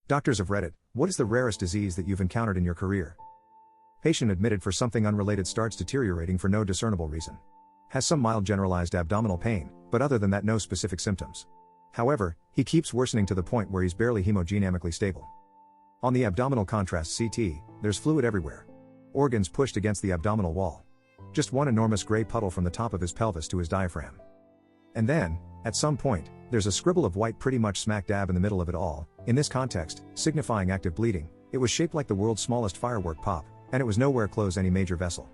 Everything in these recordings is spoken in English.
Doctors of Reddit, what is the rarest disease that you've encountered in your career? Patient admitted for something unrelated starts deteriorating for no discernible reason. Has some mild generalized abdominal pain, but other than that no specific symptoms. However, he keeps worsening to the point where he's barely hemodynamically stable. On the abdominal contrast CT, there's fluid everywhere. Organs pushed against the abdominal wall. Just one enormous gray puddle from the top of his pelvis to his diaphragm. And then, at some point, there's a scribble of white pretty much smack dab in the middle of it all, in this context, signifying active bleeding. It was shaped like the world's smallest firework pop, and it was nowhere close any major vessel.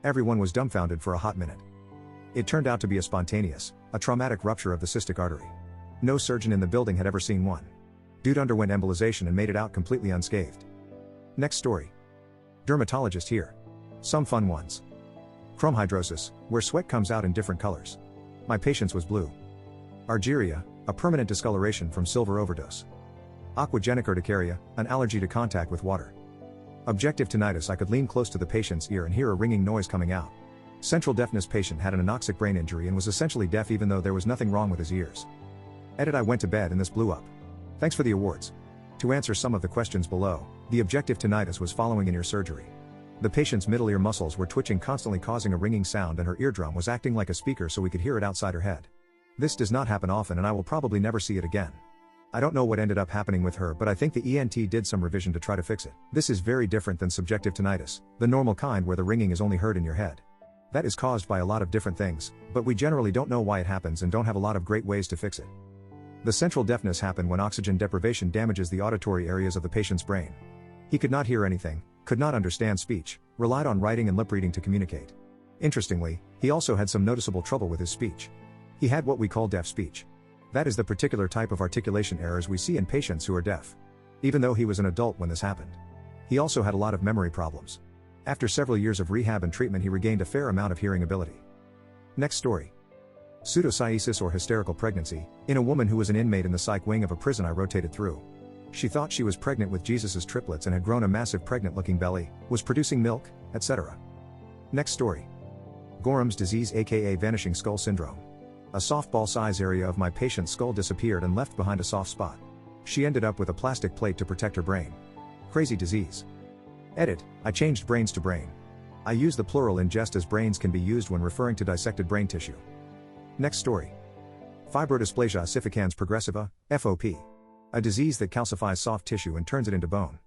Everyone was dumbfounded for a hot minute. It turned out to be a traumatic rupture of the cystic artery. No surgeon in the building had ever seen one. Dude underwent embolization and made it out completely unscathed. Next story. Dermatologist here. Some fun ones. Chromhidrosis, where sweat comes out in different colors. My patient's was blue. Argyria, a permanent discoloration from silver overdose. Aquagenic urticaria, an allergy to contact with water. Objective tinnitus, I could lean close to the patient's ear and hear a ringing noise coming out. Central deafness, patient had an anoxic brain injury and was essentially deaf even though there was nothing wrong with his ears. Edit, I went to bed and this blew up. Thanks for the awards. To answer some of the questions below, the objective tinnitus was following in-ear surgery. The patient's middle ear muscles were twitching constantly, causing a ringing sound, and her eardrum was acting like a speaker so we could hear it outside her head. This does not happen often and I will probably never see it again. I don't know what ended up happening with her, but I think the ENT did some revision to try to fix it. This is very different than subjective tinnitus, the normal kind where the ringing is only heard in your head. That is caused by a lot of different things, but we generally don't know why it happens and don't have a lot of great ways to fix it. The central deafness happened when oxygen deprivation damages the auditory areas of the patient's brain. He could not hear anything, could not understand speech, relied on writing and lip reading to communicate. Interestingly, he also had some noticeable trouble with his speech. He had what we call deaf speech. That is the particular type of articulation errors we see in patients who are deaf. Even though he was an adult when this happened. He also had a lot of memory problems. After several years of rehab and treatment, he regained a fair amount of hearing ability. Next story. Pseudocyesis or hysterical pregnancy, in a woman who was an inmate in the psych wing of a prison I rotated through. She thought she was pregnant with Jesus's triplets and had grown a massive pregnant-looking belly, was producing milk, etc. Next story. Gorham's disease, aka vanishing skull syndrome. A softball-size area of my patient's skull disappeared and left behind a soft spot. She ended up with a plastic plate to protect her brain. Crazy disease. Edit, I changed brains to brain. I use the plural in jest as brains can be used when referring to dissected brain tissue. Next story. Fibrodysplasia ossificans progressiva, FOP. A disease that calcifies soft tissue and turns it into bone.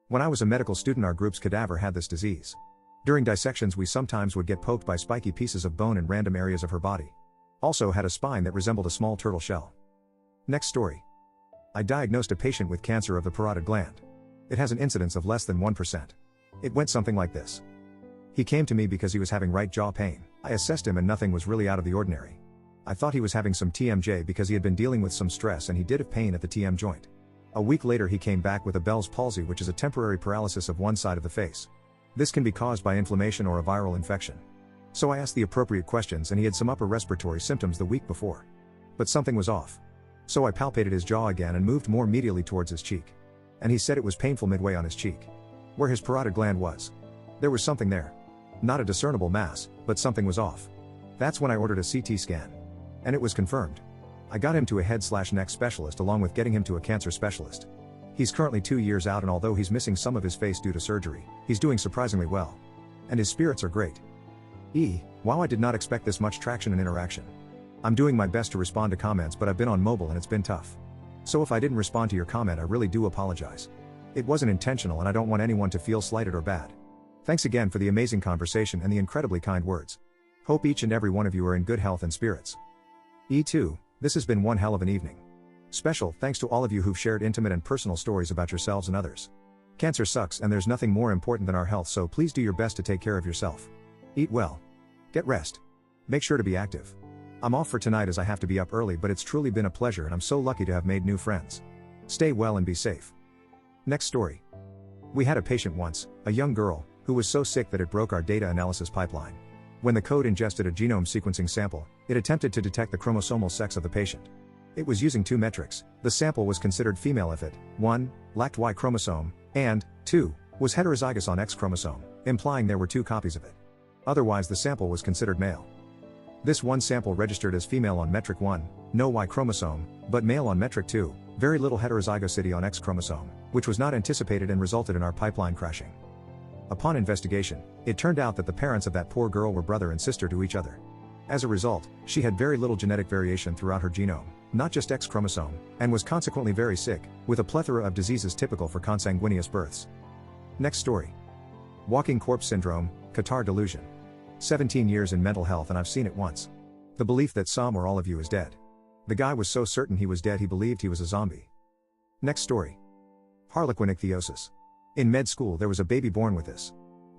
When I was a medical student, our group's cadaver had this disease. During dissections we sometimes would get poked by spiky pieces of bone in random areas of her body. Also had a spine that resembled a small turtle shell. Next story. I diagnosed a patient with cancer of the parotid gland. It has an incidence of less than 1%. It went something like this. He came to me because he was having right jaw pain. I assessed him and nothing was really out of the ordinary. I thought he was having some TMJ because he had been dealing with some stress and he did have pain at the TM joint. A week later he came back with a Bell's palsy, which is a temporary paralysis of one side of the face. This can be caused by inflammation or a viral infection. So I asked the appropriate questions and he had some upper respiratory symptoms the week before. But something was off. So I palpated his jaw again and moved more medially towards his cheek. And he said it was painful midway on his cheek. Where his parotid gland was. There was something there. Not a discernible mass, but something was off. That's when I ordered a CT scan. And it was confirmed. I got him to a head/neck specialist along with getting him to a cancer specialist. He's currently 2 years out and although he's missing some of his face due to surgery, he's doing surprisingly well. And his spirits are great. Wow, I did not expect this much traction and interaction. I'm doing my best to respond to comments, but I've been on mobile and it's been tough. So if I didn't respond to your comment, I really do apologize. It wasn't intentional and I don't want anyone to feel slighted or bad. Thanks again for the amazing conversation and the incredibly kind words. Hope each and every one of you are in good health and spirits. E2, this has been one hell of an evening. Special thanks to all of you who've shared intimate and personal stories about yourselves and others. Cancer sucks and there's nothing more important than our health, so please do your best to take care of yourself. Eat well. Get rest. Make sure to be active. I'm off for tonight as I have to be up early, but it's truly been a pleasure and I'm so lucky to have made new friends. Stay well and be safe. Next story. We had a patient once, a young girl, who was so sick that it broke our data analysis pipeline. When the code ingested a genome sequencing sample, it attempted to detect the chromosomal sex of the patient. It was using two metrics. The sample was considered female if it, 1, lacked Y chromosome, and, 2, was heterozygous on X chromosome, implying there were 2 copies of it. Otherwise the sample was considered male. This one sample registered as female on metric 1, no Y chromosome, but male on metric 2, very little heterozygosity on X chromosome. which was not anticipated and resulted in our pipeline crashing. Upon investigation, it turned out that the parents of that poor girl were brother and sister to each other. As a result, she had very little genetic variation throughout her genome, not just X chromosome, and was consequently very sick, with a plethora of diseases typical for consanguineous births. Next story. Walking corpse syndrome, Qatar delusion. 17 years in mental health and I've seen it once. The belief that some or all of you is dead. The guy was so certain he was dead he believed he was a zombie. Next story. Harlequin ichthyosis. In med school there was a baby born with this.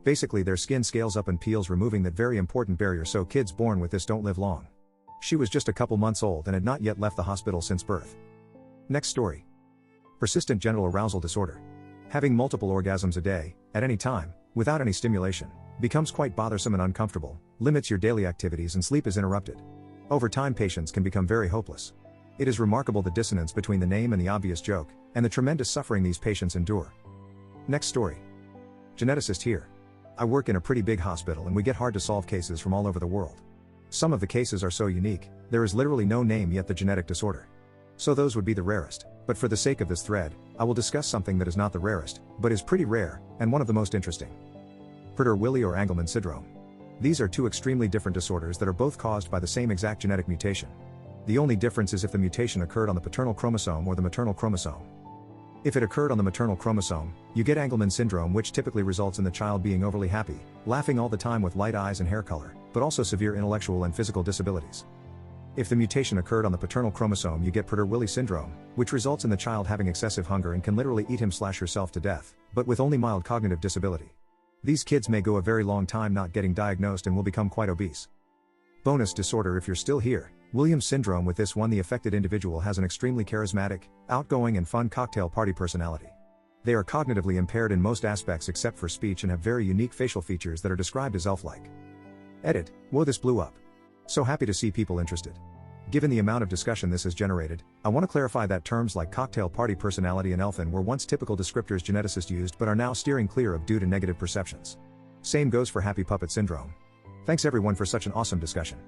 Basically their skin scales up and peels, removing that very important barrier, so kids born with this don't live long. She was just a couple months old and had not yet left the hospital since birth. Next story. Persistent genital arousal disorder. Having multiple orgasms a day, at any time, without any stimulation, becomes quite bothersome and uncomfortable, limits your daily activities and sleep is interrupted. Over time patients can become very hopeless. It is remarkable the dissonance between the name and the obvious joke, and the tremendous suffering these patients endure. Next story. Geneticist here. I work in a pretty big hospital and we get hard to solve cases from all over the world. Some of the cases are so unique, there is literally no name yet the genetic disorder. So those would be the rarest, but for the sake of this thread, I will discuss something that is not the rarest, but is pretty rare, and one of the most interesting. Prader-Willi or Angelman syndrome. These are two extremely different disorders that are both caused by the same exact genetic mutation. The only difference is if the mutation occurred on the paternal chromosome or the maternal chromosome. If it occurred on the maternal chromosome, you get Angelman syndrome, which typically results in the child being overly happy, laughing all the time with light eyes and hair color, but also severe intellectual and physical disabilities. If the mutation occurred on the paternal chromosome, you get Prader-Willi syndrome, which results in the child having excessive hunger and can literally eat him/herself to death, but with only mild cognitive disability. These kids may go a very long time not getting diagnosed and will become quite obese. Bonus disorder if you're still here. Williams syndrome. With this one, the affected individual has an extremely charismatic, outgoing and fun cocktail party personality. They are cognitively impaired in most aspects except for speech and have very unique facial features that are described as elf-like. Edit. Whoa, this blew up. So happy to see people interested. Given the amount of discussion this has generated, I want to clarify that terms like cocktail party personality and elfin were once typical descriptors geneticists used but are now steering clear of due to negative perceptions. Same goes for happy puppet syndrome. Thanks everyone for such an awesome discussion.